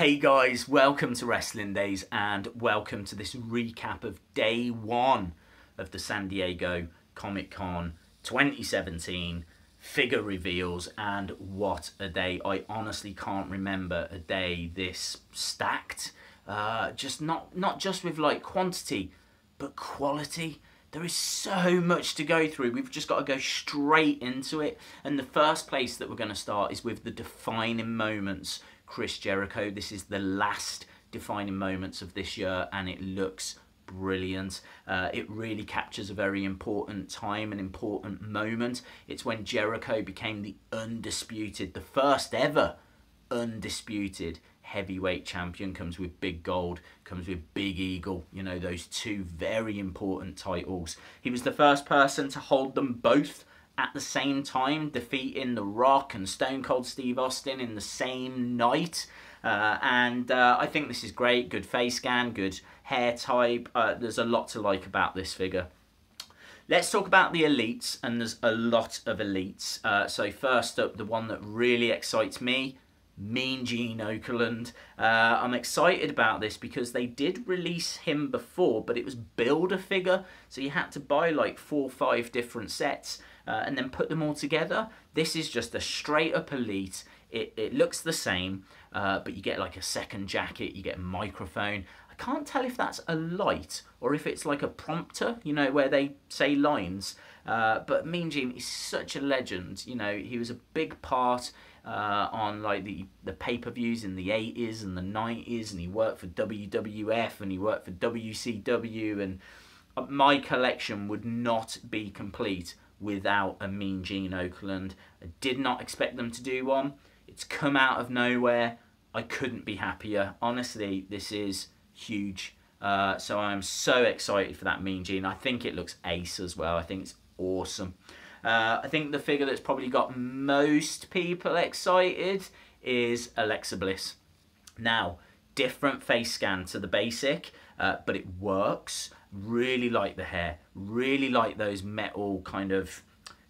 Hey guys, welcome to Wrestling Days and welcome to this recap of day one of the San Diego Comic-Con 2017 figure reveals, and what a day. I honestly can't remember a day this stacked, just not just with like quantity but quality. There is so much to go through. We've just got to go straight into it, and the first place that we're going to start is with the defining moments. Chris Jericho, this is the last defining moments of this year and it looks brilliant. It really captures a very important time, an important moment. It's when Jericho became the first ever undisputed heavyweight champion. Comes with big gold, comes with big eagle, you know, those two very important titles. He was the first person to hold them both at the same time, defeating The Rock and Stone Cold Steve Austin in the same night. I think this is great. Good face scan, good hair type. There's a lot to like about this figure. Let's talk about the elites, and there's a lot of elites. So first up, the one that really excites me, Mean Gene Okerlund. I'm excited about this because they did release him before, but it was Build-A-Figure, so you had to buy like 4 or 5 different sets and then put them all together. This is just a straight up elite. It looks the same, but you get like a second jacket, you get a microphone. I can't tell if that's a light or if it's like a prompter, you know, where they say lines. But Mean Gene is such a legend. You know, he was a big part on like the pay-per-views in the 80s and the 90s, and he worked for WWF and he worked for WCW, and my collection would not be complete without a Mean Gene Okerlund. I did not expect them to do one. It's come out of nowhere. I couldn't be happier. Honestly, this is huge. So I'm so excited for that Mean Gene. I think it looks ace as well. I think it's awesome. I think the figure that's probably got most people excited is Alexa Bliss. Now, different face scan to the basic, but it works. Really like the hair. Really like those metal kind of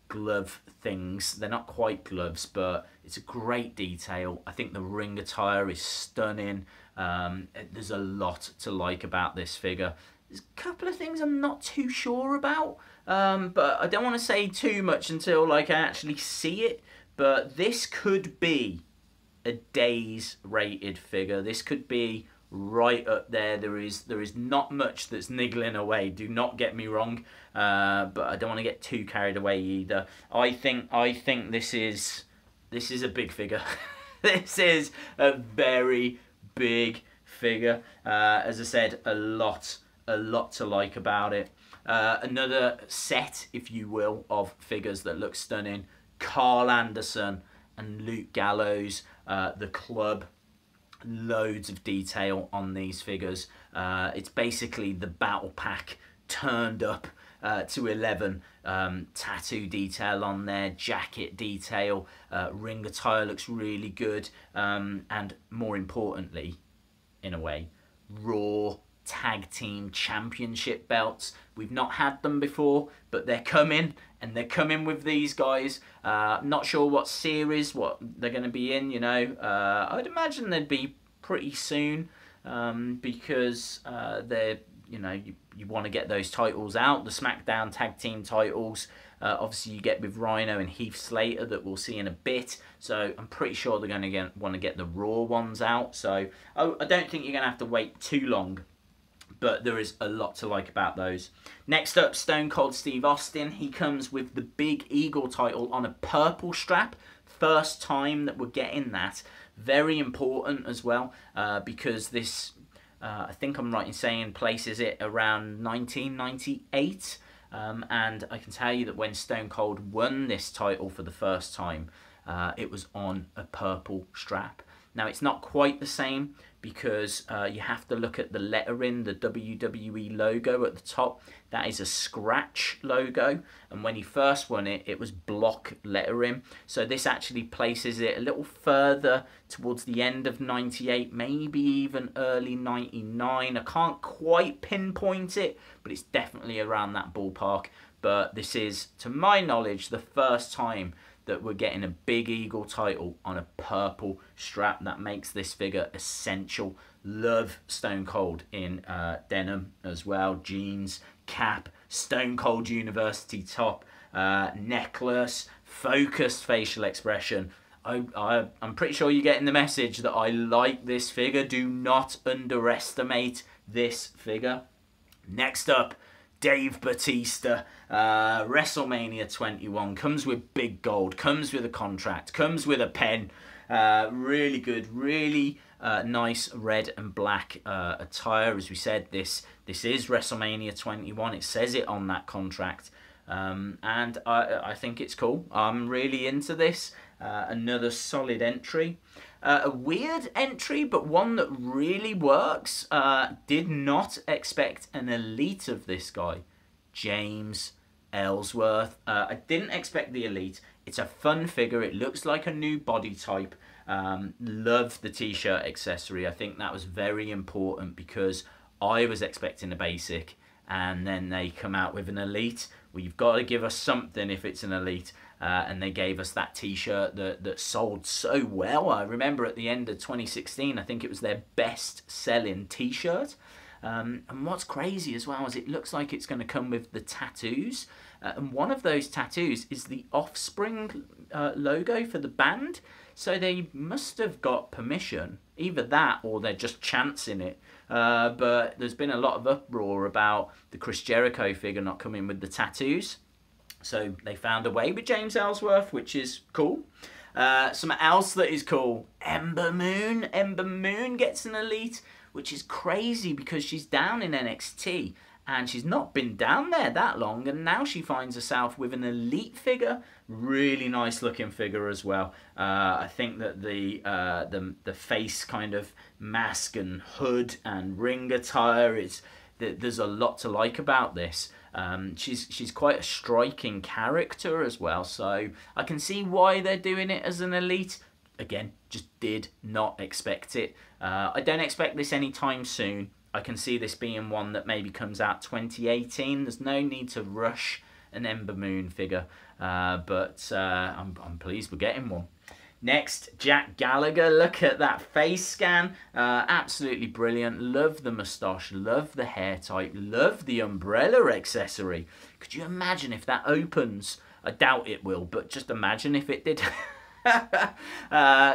glove things. They're not quite gloves, but it's a great detail. I think the ring attire is stunning. There's a lot to like about this figure. There's a couple of things I'm not too sure about, but I don't want to say too much until like I actually see it. But this could be a Days rated figure. This could be right up there. There is not much that's niggling away. Do not get me wrong, but I don't want to get too carried away either. I think this is a big figure. This is a very big figure. As I said, a lot to like about it. Another set, if you will, of figures that look stunning. Carl Anderson and Luke Gallows, the Club. Loads of detail on these figures. It's basically the battle pack turned up to 11. Tattoo detail on there, jacket detail, ring attire looks really good, and more importantly, in a way, Raw Tag Team Championship belts. We've not had them before, but they're coming, and they're coming with these guys. Not sure what series, what they're going to be in, you know. I'd imagine they'd be pretty soon, because they're, you know, you want to get those titles out. The SmackDown Tag Team titles, obviously you get with Rhino and Heath Slater that we'll see in a bit. So I'm pretty sure they're going to want to get the Raw ones out. So I don't think you're going to have to wait too long, but there is a lot to like about those. Next up, Stone Cold Steve Austin. He comes with the Big Eagle title on a purple strap. First time that we're getting that. Very important as well, because this, I think I'm right in saying, places it around 1998. And I can tell you that when Stone Cold won this title for the first time, it was on a purple strap. Now, it's not quite the same because you have to look at the lettering, the WWE logo at the top. That is a scratch logo, and when he first won it, it was block lettering. So this actually places it a little further towards the end of 98, maybe even early 99. I can't quite pinpoint it, but it's definitely around that ballpark. But this is, to my knowledge, the first time that we're getting a Big Eagle title on a purple strap. That makes this figure essential. Love Stone Cold in denim as well. Jeans, cap, Stone Cold University top, necklace, focused facial expression. I'm pretty sure you're getting the message that I like this figure. Do not underestimate this figure. Next up, Dave Batista, WrestleMania 21, comes with big gold, comes with a contract, comes with a pen. Really good, really nice red and black attire. As we said, this is WrestleMania 21. It says it on that contract, and I think it's cool. I'm really into this. Another solid entry. A weird entry, but one that really works. Did not expect an elite of this guy, James Ellsworth. I didn't expect the elite. It's a fun figure. It looks like a new body type. Love the t-shirt accessory. I think that was very important because I was expecting a basic and then they come out with an elite. Well, you've got to give us something if it's an elite. And they gave us that t-shirt that sold so well. I remember at the end of 2016, I think it was their best-selling t-shirt. And what's crazy as well is it looks like it's going to come with the tattoos. And one of those tattoos is the Offspring logo for the band. So they must have got permission. Either that or they're just chancing it. But there's been a lot of uproar about the Chris Jericho figure not coming with the tattoos. So they found a way with James Ellsworth, which is cool. Something else that is cool, Ember Moon. Ember Moon gets an elite, which is crazy because she's down in NXT and she's not been down there that long, and now she finds herself with an elite figure. Really nice looking figure as well. I think that the face kind of mask and hood and ring attire, there's a lot to like about this. She's quite a striking character as well, so I can see why they're doing it as an elite. Again, just did not expect it. I don't expect this anytime soon. I can see this being one that maybe comes out 2018. There's no need to rush an Ember Moon figure, but I'm pleased we're getting one. Next, Jack Gallagher. Look at that face scan. Absolutely brilliant. Love the moustache. Love the hair type. Love the umbrella accessory. Could you imagine if that opens? I doubt it will, but just imagine if it did.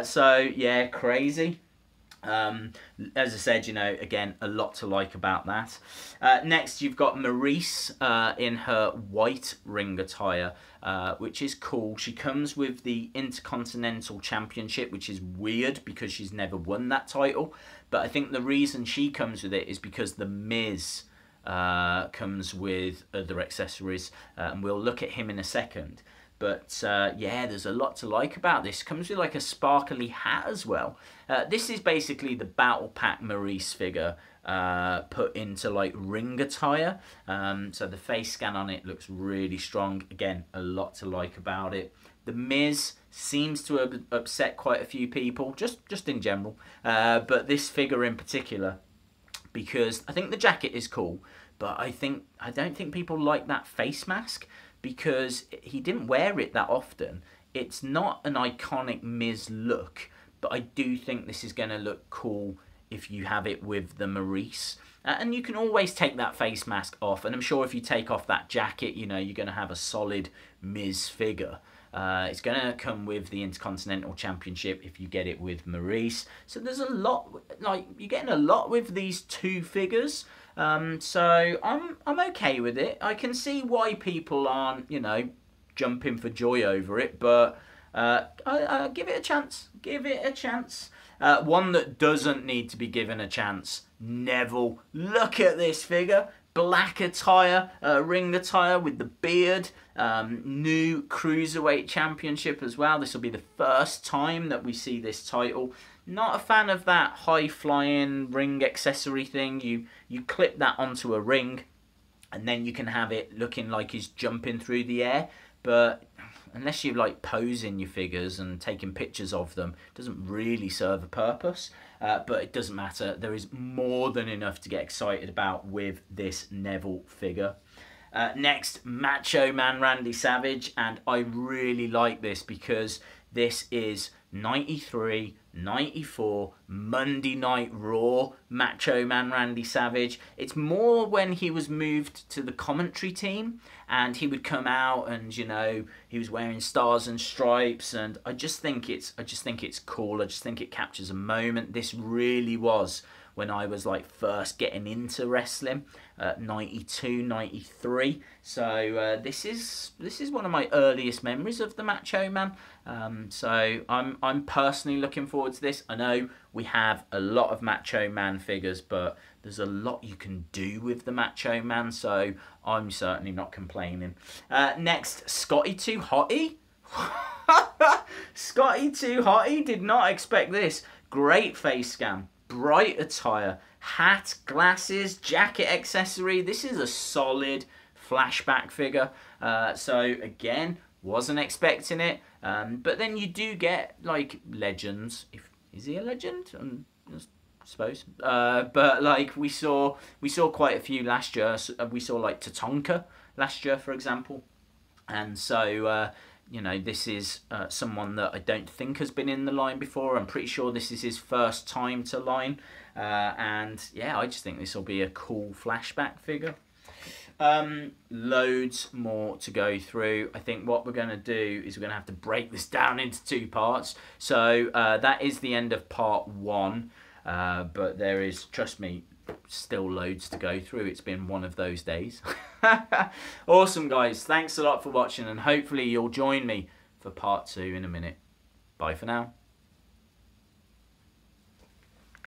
So, yeah, crazy. As I said, you know, again, a lot to like about that. Next, you've got Maurice in her white ring attire, which is cool. She comes with the Intercontinental Championship, which is weird because she's never won that title. But I think the reason she comes with it is because The Miz comes with other accessories, and we'll look at him in a second. But yeah, there's a lot to like about this. Comes with like a sparkly hat as well. This is basically the Battle Pack Maurice figure put into like ring attire. So the face scan on it looks really strong. Again, a lot to like about it. The Miz seems to have upset quite a few people, just in general. But this figure in particular, because I think the jacket is cool, but I don't think people like that face mask, because he didn't wear it that often. It's not an iconic Miz look, but I do think this is going to look cool if you have it with the Maurice. And you can always take that face mask off, and I'm sure if you take off that jacket, you know, you're going to have a solid Miz figure. It's going to come with the Intercontinental Championship if you get it with Maurice. So there's a lot, like, you're getting a lot with these two figures. So I'm okay with it. I can see why people aren't, you know, jumping for joy over it, but I give it a chance. Give it a chance. One that doesn't need to be given a chance, Neville. Look at this figure. Black attire, ring attire with the beard. New Cruiserweight Championship as well. This will be the first time that we see this title. Not a fan of that high-flying ring accessory thing. You clip that onto a ring, and then you can have it looking like he's jumping through the air. But unless you like posing your figures and taking pictures of them, it doesn't really serve a purpose. But it doesn't matter. There is more than enough to get excited about with this Neville figure. Next, Macho Man Randy Savage, and I really like this because this is 93, 94 Monday Night Raw Macho Man Randy Savage. It's more when he was moved to the commentary team and he would come out and, you know, he was wearing stars and stripes, and I just think it's cool. I just think it captures a moment. This really was when I was like first getting into wrestling, 92, 93. So this is one of my earliest memories of the Macho Man. So I'm personally looking forward to this. I know we have a lot of Macho Man figures, but there's a lot you can do with the Macho Man, so I'm certainly not complaining. Next, Scotty 2 Hotty. Scotty 2 Hotty, did not expect this. Great face scan, bright attire, hat, glasses, jacket accessory. This is a solid flashback figure. So again, wasn't expecting it. But then you do get like legends. Is he a legend? I suppose. But like we saw quite a few last year. We saw like Tatanka last year, for example. And so you know, this is someone that I don't think has been in the line before. I'm pretty sure this is his first time to line. And yeah, I just think this will be a cool flashback figure. Loads more to go through. I think what we're going to do is we're going to have to break this down into 2 parts. So that is the end of part 1. But there is, trust me, still loads to go through. It's been one of those days. Awesome, guys. Thanks a lot for watching, and hopefully you'll join me for part 2 in a minute. Bye for now.